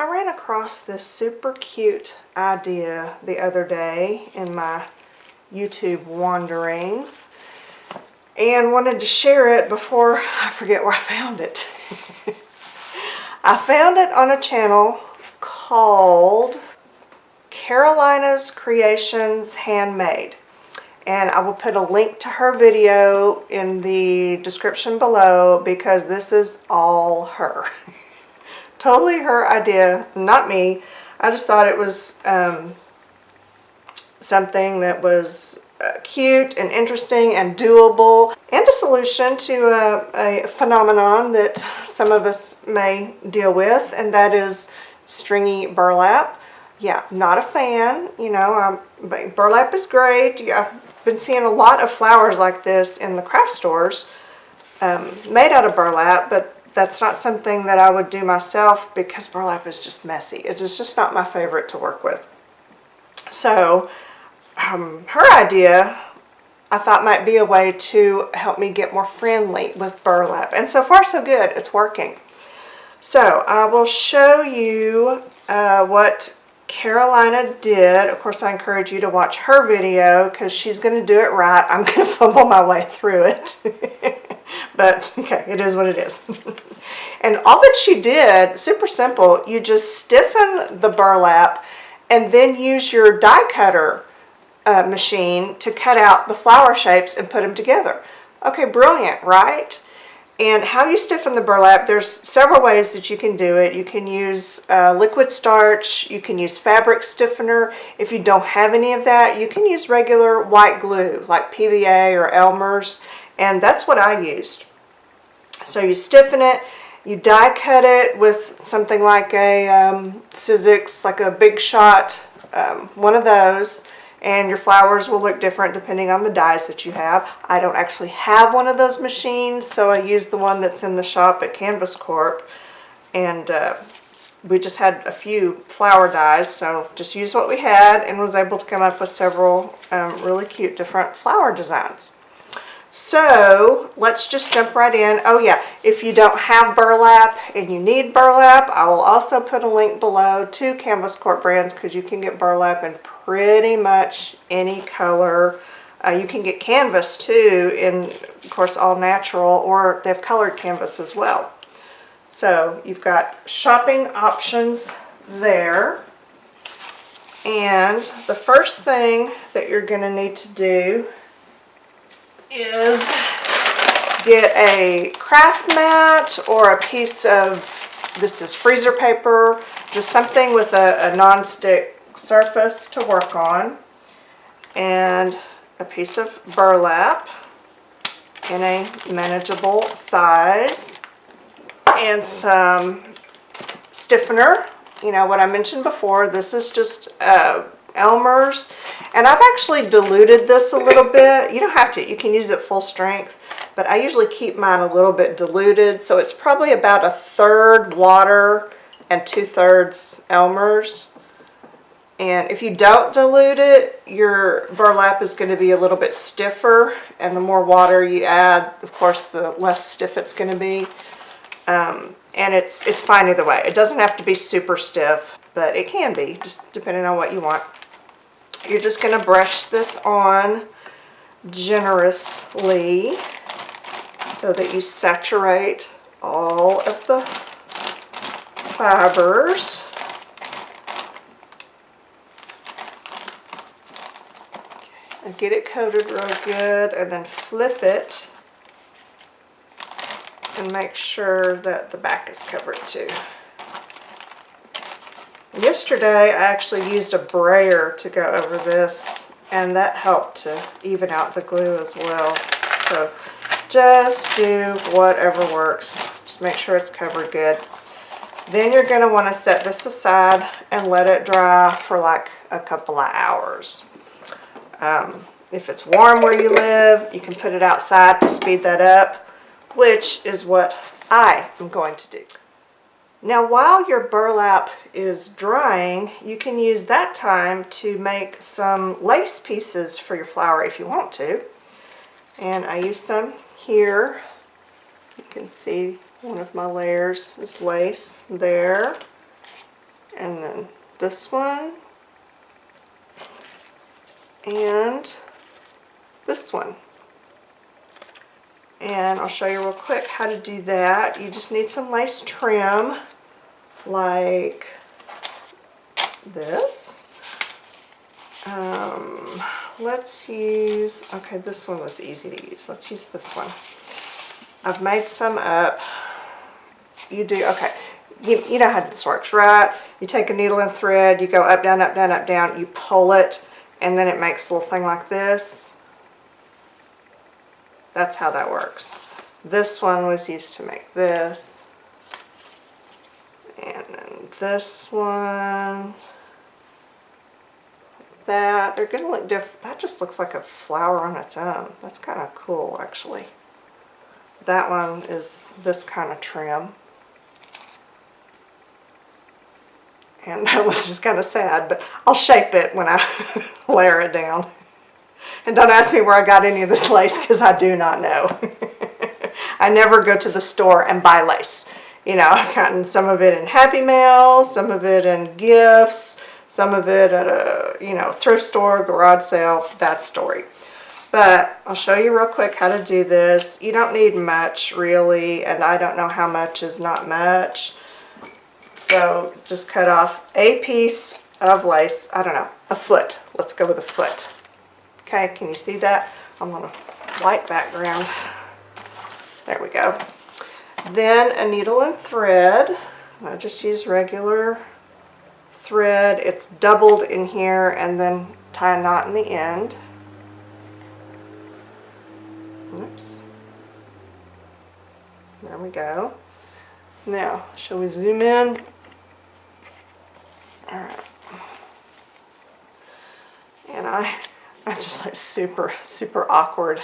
I ran across this super cute idea the other day in my YouTube wanderings and wanted to share it before I forget where I found it. I found it on a channel called Carolina's Creations-Handmade. And I will put a link to her video in the description below because this is all her. Totally her idea, not me. I just thought it was something that was cute and interesting and doable, and a solution to a phenomenon that some of us may deal with, and that is stringy burlap. Yeah, not a fan, you know, burlap is great. Yeah, I've been seeing a lot of flowers like this in the craft stores made out of burlap, but that's not something that I would do myself because burlap is just messy. It is just not my favorite to work with. So her idea I thought might be a way to help me get more friendly with burlap. And so far so good, it's working. So I will show you what Carolina did. Of course, I encourage you to watch her video because she's going to do it right. I'm going to fumble my way through it. But okay, it is what it is. And all that she did, super simple, you just stiffen the burlap and then use your die cutter machine to cut out the flower shapes and put them together. Okay, brilliant, right? And how you stiffen the burlap, there's several ways that you can do it. You can use liquid starch, you can use fabric stiffener. If you don't have any of that, you can use regular white glue like PVA or Elmer's, and that's what I used. So you stiffen it, you die cut it with something like a Sizzix, like a Big Shot, one of those, and your flowers will look different depending on the dies that you have. I don't actually have one of those machines, so I use the one that's in the shop at Canvas Corp, and we just had a few flower dies, so just used what we had and was able to come up with several really cute different flower designs. So let's just jump right in. Oh yeah, if you don't have burlap and you need burlap, I will also put a link below to Canvas Corp brands because you can get burlap in pretty much any color. You can get canvas too, in of course all natural, or they have colored canvas as well. So you've got shopping options there. And the first thing that you're going to need to do is get a craft mat or a piece of, this is freezer paper, just something with a non-stick surface to work on, and a piece of burlap in a manageable size, and some stiffener. You know what I mentioned before, this is just Elmer's, and I've actually diluted this a little bit. You don't have to, you can use it full strength, but I usually keep mine a little bit diluted, so it's probably about 1/3 water and 2/3 Elmer's. And if you don't dilute it, your burlap is going to be a little bit stiffer, and the more water you add, of course, the less stiff it's going to be. And it's fine either way. It doesn't have to be super stiff, but it can be, just depending on what you want. You're just going to brush this on generously so that you saturate all of the fibers. And get it coated real good, and then flip it and make sure that the back is covered too. Yesterday I actually used a brayer to go over this, and that helped to even out the glue as well. So just do whatever works. Just make sure it's covered good. Then you're going to want to set this aside and let it dry for like a couple of hours. If it's warm where you live, you can put it outside to speed that up, which is what I am going to do. Now, while your burlap is drying, you can use that time to make some lace pieces for your flower if you want to. And I use some here. You can see one of my layers is lace there. and then this one, and this one. And I'll show you real quick how to do that. You just need some lace trim, like this. Let's use, okay, this one was easy to use. Let's use this one. I've made some up. You do, okay. You know how this works, right? You take a needle and thread, you go up, down, up, down, up, down, you pull it, and then it makes a little thing like this. That's how that works. This one was used to make this. And then this one, like that. They're gonna look different. That just looks like a flower on its own. That's kind of cool, actually. That one is this kind of trim. And that was just kind of sad, but I'll shape it when I layer it down. And don't ask me where I got any of this lace, because I do not know. I never go to the store and buy lace. You know, I've gotten some of it in Happy Mail, some of it in gifts, some of it at a, you know, thrift store, garage sale, that story. But I'll show you real quick how to do this. You don't need much, really, and I don't know how much is not much. So just cut off a piece of lace, I don't know, a foot. Let's go with a foot. Okay, can you see that? I'm on a white background. There we go. Then a needle and thread. I just use regular thread. It's doubled in here, and then tie a knot in the end. Oops. There we go. Now, shall we zoom in? All right. And I'm just like super awkward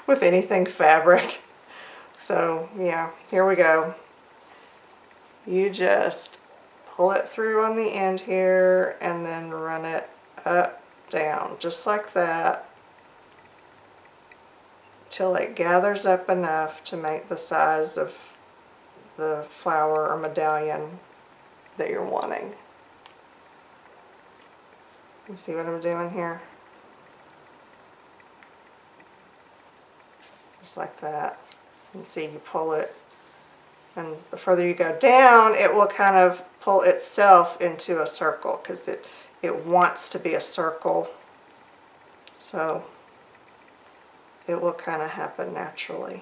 with anything fabric. So yeah, here we go. You just pull it through on the end here and then run it up, down, just like that, till it gathers up enough to make the size of the flower or medallion that you're wanting. You see what I'm doing here? Just like that. And see, you pull it, and the further you go down, it will kind of pull itself into a circle, because it wants to be a circle. So it will kind of happen naturally.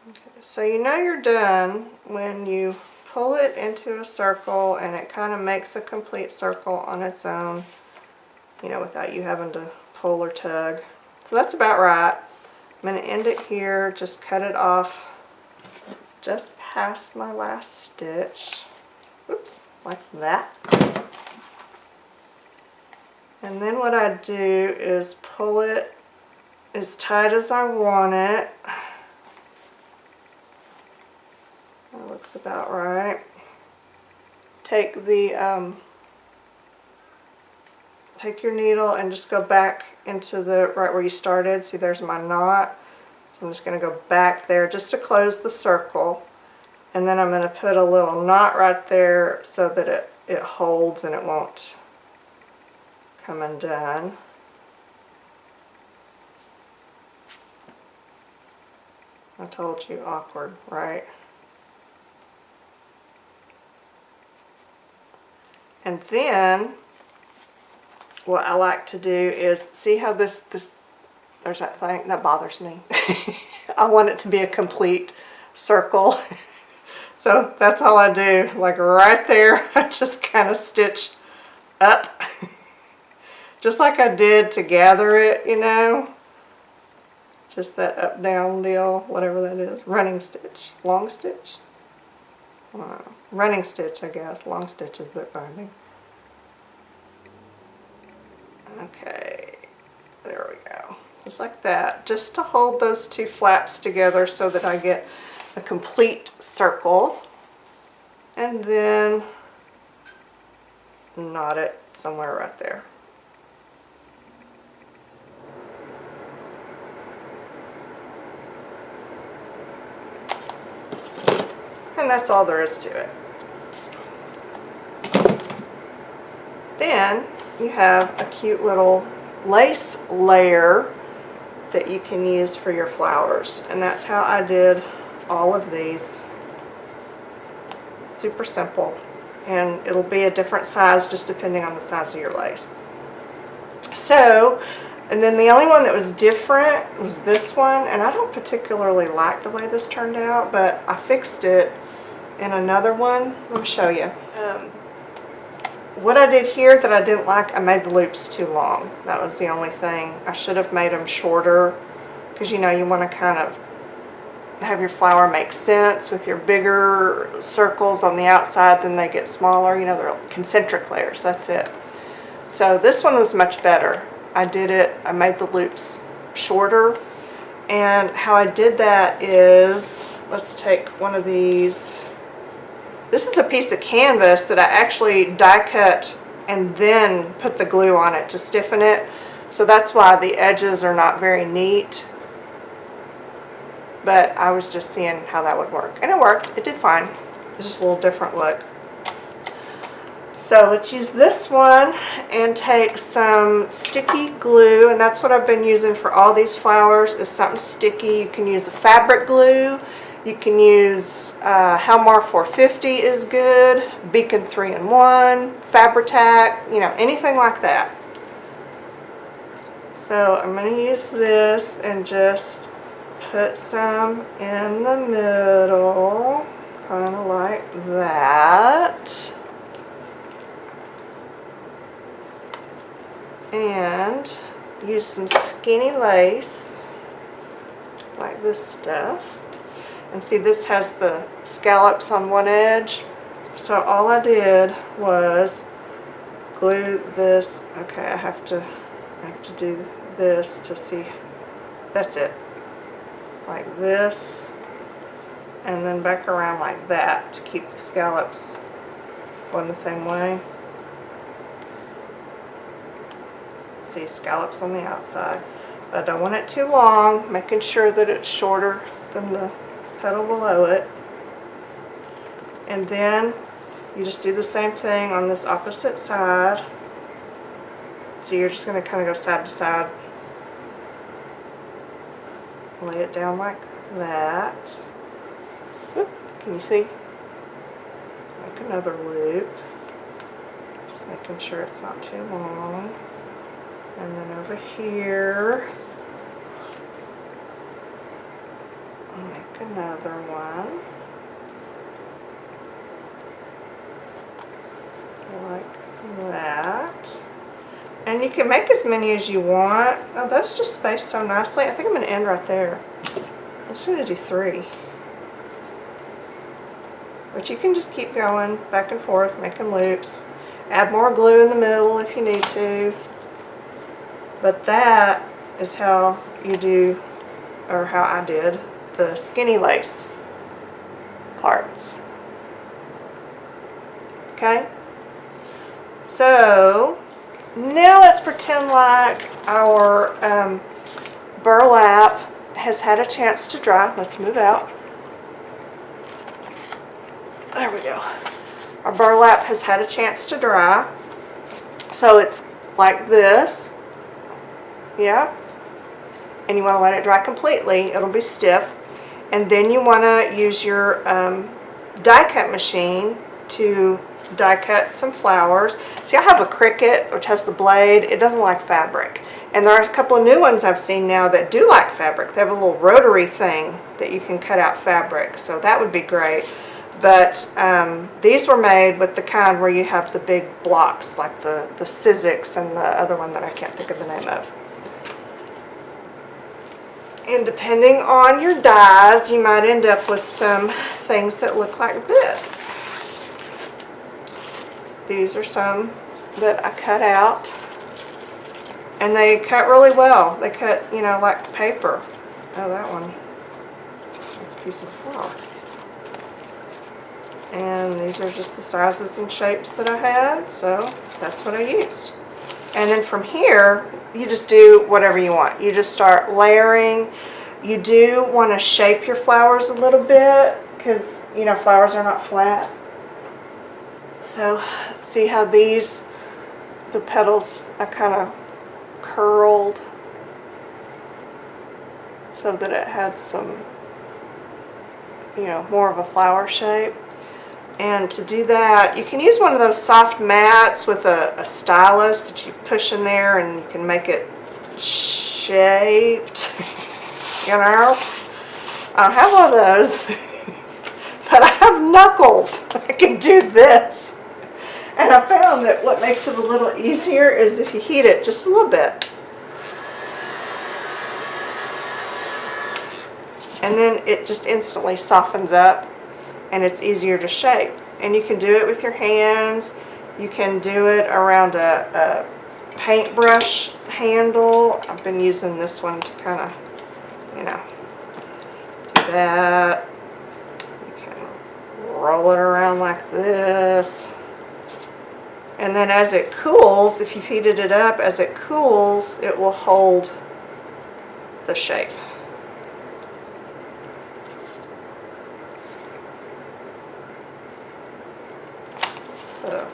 Okay, so you know you're done when you pull it into a circle and it kind of makes a complete circle on its own, you know, without you having to pull or tug. So that's about right. I'm going to end it here, just cut it off just past my last stitch. Oops, like that. And then what I do is pull it as tight as I want it. That looks about right. Take the take your needle and just go back into the right where you started. See, there's my knot. So I'm just going to go back there just to close the circle. And then I'm going to put a little knot right there so that it holds and it won't come undone. I told you, awkward, right? And then what I like to do is, see how this there's that thing that bothers me. I want it to be a complete circle. So that's all I do, like right there. I just kind of stitch up just like I did to gather it, you know, just that up down deal, whatever that is. Running stitch, long stitch, running stitch, I guess. Long stitch is bookbinding. Okay, there we go. Just like that, just to hold those two flaps together so that I get a complete circle. And then knot it somewhere right there. And that's all there is to it. Then you have a cute little lace layer that you can use for your flowers. And that's how I did all of these. Super simple. And it'll be a different size just depending on the size of your lace. So, and then the only one that was different was this one, and I don't particularly like the way this turned out, but I fixed it in another one. Let me show you. What I did here that I didn't like, I made the loops too long. That was the only thing. I should have made them shorter, because you know you want to kind of have your flower make sense with your bigger circles on the outside, then they get smaller. You know, they're concentric layers, that's it. So this one was much better. I made the loops shorter, and how I did that is, let's take one of these. This is a piece of canvas that I actually die cut and then put the glue on it to stiffen it. So that's why the edges are not very neat. But I was just seeing how that would work. And it worked. It did fine. It's just a little different look. So let's use this one and take some sticky glue, and that's what I've been using for all these flowers, is something sticky. You can use a fabric glue. You can use Helmar 450 is good, Beacon 3-in-1, Fabri-Tac, you know, anything like that. So I'm going to use this and just put some in the middle, kind of like that. And use some skinny lace, like this stuff. And see, this has the scallops on one edge. So all I did was glue this. Okay, I have to do this to see. That's it. Like this, and then back around like that to keep the scallops going the same way. See, scallops on the outside. But I don't want it too long, making sure that it's shorter than the petal below it. And then you just do the same thing on this opposite side. So you're just going to kind of go side to side. Lay it down like that. Whoop, can you see? Make another loop. Just making sure it's not too long. And then over here, I'll make another one. Like that. And you can make as many as you want. Oh, those just spaced so nicely. I think I'm going to end right there. I'm just going to do 3. But you can just keep going back and forth, making loops. Add more glue in the middle if you need to. But that is how you do, or how I did, the skinny lace parts. Okay? So now let's pretend like our burlap has had a chance to dry. Let's move out. There we go. Our burlap has had a chance to dry. So it's like this. Yeah. And you want to let it dry completely. It'll be stiff. And then you want to use your die cut machine to die cut some flowers. See, I have a Cricut which has the blade. It doesn't like fabric. And there are a couple of new ones I've seen now that do like fabric. They have a little rotary thing that you can cut out fabric. So that would be great. But these were made with the kind where you have the big blocks, like the Sizzix and the other one that I can't think of the name of. And depending on your dies, you might end up with some things that look like this. These are some that I cut out. And they cut really well. They cut, you know, like paper. Oh, that one. That's a piece of flower. And these are just the sizes and shapes that I had, so that's what I used. And then from here, you just do whatever you want. You just start layering. You do want to shape your flowers a little bit, because you know, flowers are not flat. So see how these, the petals are kind of curled so that it had some, you know, more of a flower shape. And to do that, you can use one of those soft mats with a stylus that you push in there and you can make it shaped. You know, I don't have one of those, but I have knuckles. I can do this. And I found that what makes it a little easier is if you heat it just a little bit. And then it just instantly softens up and it's easier to shape. And you can do it with your hands. You can do it around a paintbrush handle. I've been using this one to kind of, you know, do that. You can roll it around like this. And then as it cools, if you've heated it up, as it cools, it will hold the shape. So,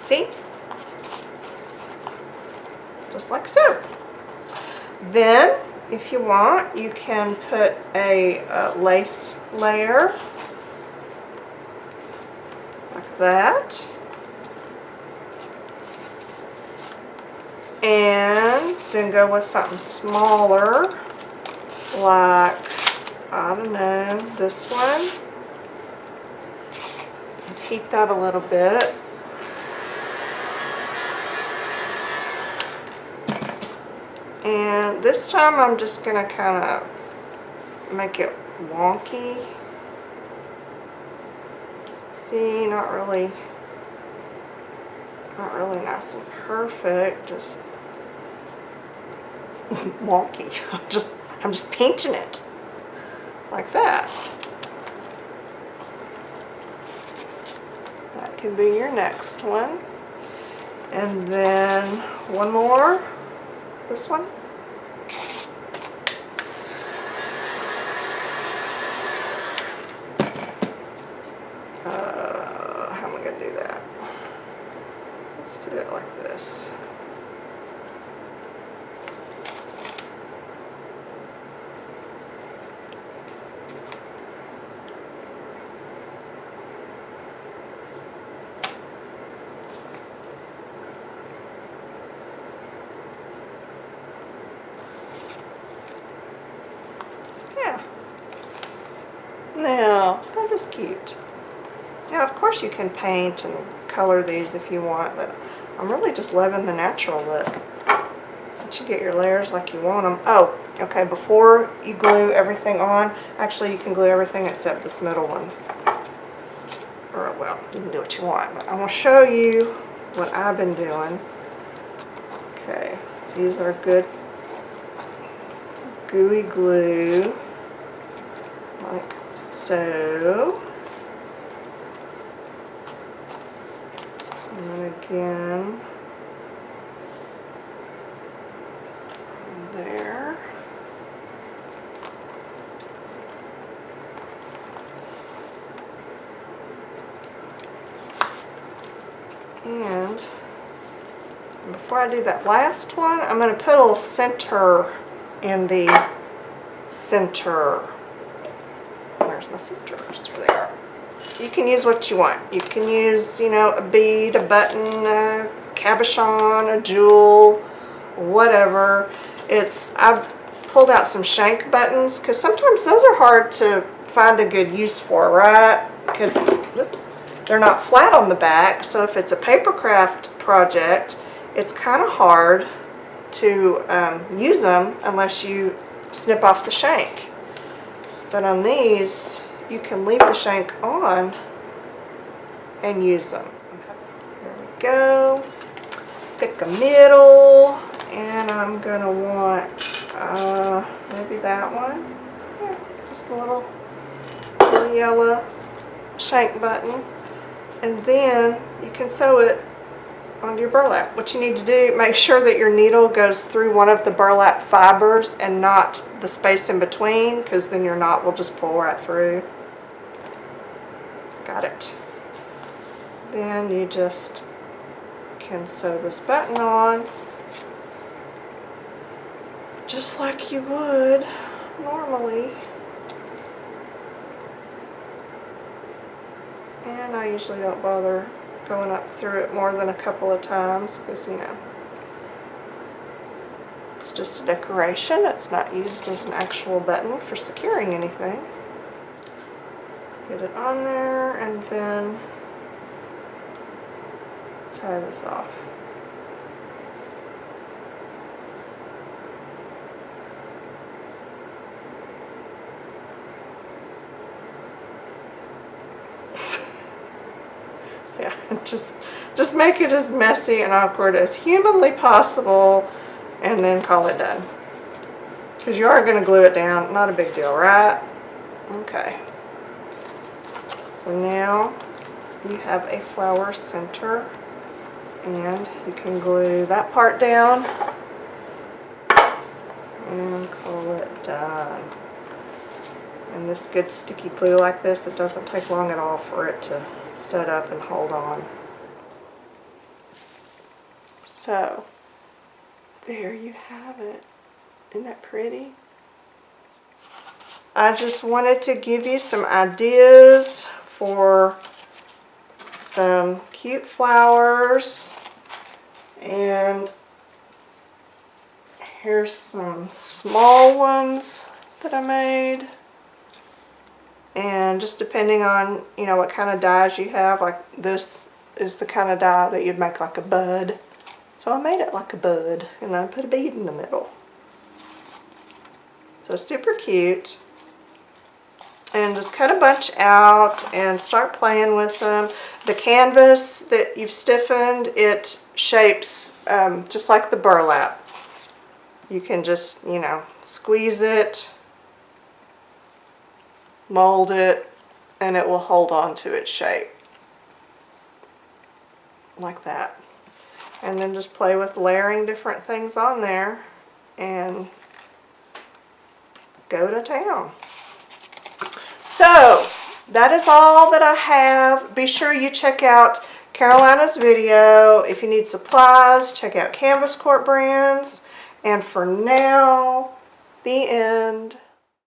see? Just like so. Then, if you want, you can put a lace layer like that. And then go with something smaller, like, I don't know, this one. And heat that a little bit. And this time I'm just going to kind of make it wonky. See, not really nice and perfect, just wonky. I'm just pinching it like that. That can be your next one. And then one more. This one. How am I going to do that? Let's do it like this. Now, that is cute. Now, of course you can paint and color these if you want, but I'm really just loving the natural look. Let you get your layers like you want them. Oh, okay, before you glue everything on, actually you can glue everything except this middle one. Or, well, you can do what you want, but I'm going to show you what I've been doing. Okay, let's use our good gooey glue, like so. And then again, there. And before I do that last one, I'm going to put a little center in the center. Where's my centers? There they are. You can use what you want. You can use, you know, a bead, a button, a cabochon, a jewel, whatever. I've pulled out some shank buttons because sometimes those are hard to find a good use for, right? Because, oops, they're not flat on the back. So if it's a paper craft project, it's kind of hard to use them unless you snip off the shank. But on these, you can leave the shank on and use them. There we go. Pick a middle, and I'm gonna want maybe that one. Yeah, just a little yellow shank button, and then you can sew it onto your burlap. What you need to do, make sure that your needle goes through one of the burlap fibers and not the space in between, because then your knot will just pull right through. Got it. Then you just can sew this button on just like you would normally. And I usually don't bother going up through it more than a couple of times because, you know, it's just a decoration. It's not used as an actual button for securing anything. Get it on there and then tie this off. Yeah, just make it as messy and awkward as humanly possible and then call it done. Because you are going to glue it down, not a big deal, right? Okay. So now you have a flower center and you can glue that part down and call it done. And this good sticky glue like this, it doesn't take long at all for it to set up and hold on. So there you have it. Isn't that pretty? I just wanted to give you some ideas for some cute flowers, and here's some small ones that I made. And just depending on, you know, what kind of dies you have, like this is the kind of die that you'd make like a bud. So I made it like a bud, and then I put a bead in the middle. So super cute. And just cut a bunch out and start playing with them. The canvas that you've stiffened, it shapes just like the burlap. You can just, you know, squeeze it, mold it, and it will hold on to its shape. Like that. And then just play with layering different things on there and go to town. So that is all that I have. Be sure you check out Carolina's video. If you need supplies, check out Canvas Corp brands. And for now, the end.